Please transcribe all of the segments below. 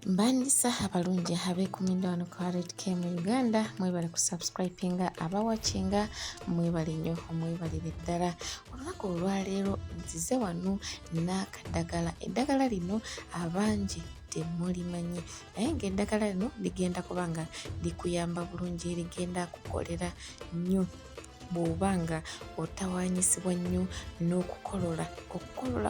Mbandisa abalungi abeekuumidde wano ku RTK mu Uganda, mwebale ku subscribinga, abawakinga mwebale nnyo, mwebalire ddala. Olunaku olwaleero nzize wano n'akaddagala. Eddagala lino abangi temulimanyi naye ng'eddagala lino ligenda kuba nga likuyamba bulungi, ligenda kukolera nnyo bw'oba nga otawaanyisibwa nnyo n'okukolola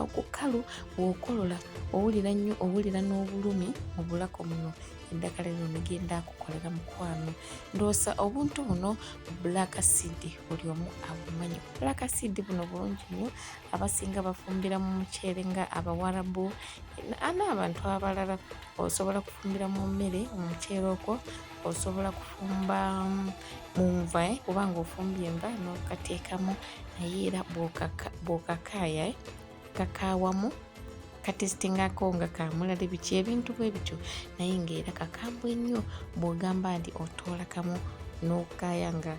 okukalu. Bw'okolola owulira n'obulumi mu bulako muno, eddagala lino ligenda kukolera mukwano. Ndowooza obuntu buno black seed buli omu abumanyi. Black seed buno bulungi nnyo, abasinga bafumbira mu muceere nga Abawarabu n'abantu abalala. Osobola kufumbira mu mmere, mu muceere okwo, osobola kufumba mu nva kubanga ofumbye enva n'okateekamu, naye era bw'okakaaya kakaawamu katesitingako nga kamulala biki ebintu bwe bityo, naye ng'era kakambwe nnyo bw'ogamba nti otoola kamu n'okaaya nga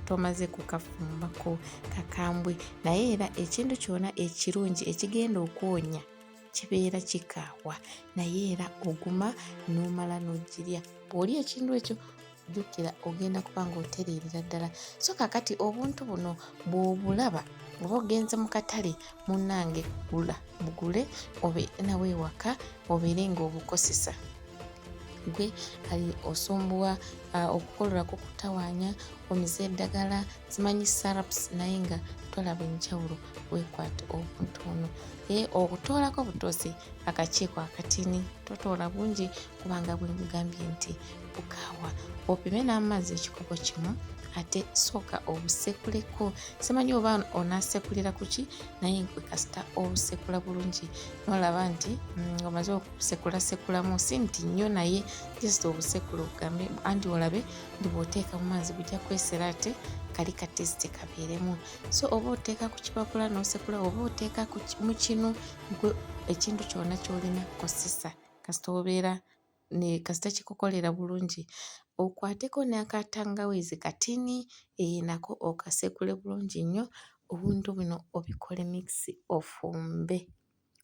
tomaze kukafumbako, kakambwe. Naye era ekintu kyonna ekirungi ekigenda okwonya kibeera kikaawa, naye era oguma n'omala n'ogirya. Bw'olya ekintu ekyo jjukira ogenda kuba ng'otereerera ddala. So kaakati obuntu buno bw'obulaba oba ogenze mu katale, munnange bugule obeere nawe ewaka, obeere ng'obukozesa. Gwe ali osumbuwa okukololako kutawaanya, omiza eddagala, zimanyi syrups, naye nga tolaba enjawulo, weekwate obuntu buno. Okutoolako butoozi akakiiko akatini, totoola bungi kubanga bwe nkugambye nti bukaawa. Opime n'amazzi ekikopo kimu, ate sooka obusekuleko. Simanyi oba onaasekulira ku ki, naye nkwe kasita obusekula bulungi n'olaba nti omaze okusekulasekulamu, si nti nnyo naye just obusekula ogambe anti olabe nti bw'oteeka mu maazzi bujja kwesera ate kali ka tesiti kabeeremu. So oba oteeka ku kipapula n'osekula, oba oteeka mu kinu, gwe ekintu kyonna ky'olina kozesa kasita obeera kasita kikukolera bulungi. Okwateko n'akatangawizi katini, nako okasekule bulungi nnyo. Obuntu buno obikole mikisi ofumbe,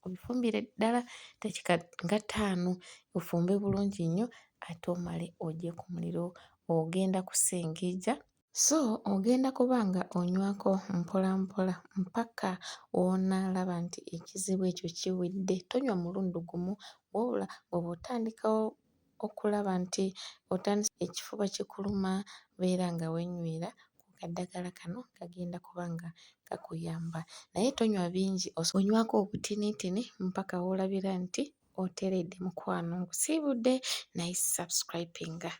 obifumbire ddala ddakiika nga 5, ofumbe bulungi nnyo ate omale ogye ku muliro. Ogenda kusengejja, so ogenda kuba nga onywako mpola mpola mpaka w'onaalaba nti ekizibu ekyo kiwedde. Tonywa mulundi gumu, wabula bw'oba otandikawo okulaba nti ekifuba kikuluma, beera nga weenywera ku kaddagala kano, kagenda kuba nga kakuyamba. Naye tonywa bingi, onywako obutiniitini mpaka w'olabira nti oteredde mukwano. Ngusiibudde, naye subscribinga.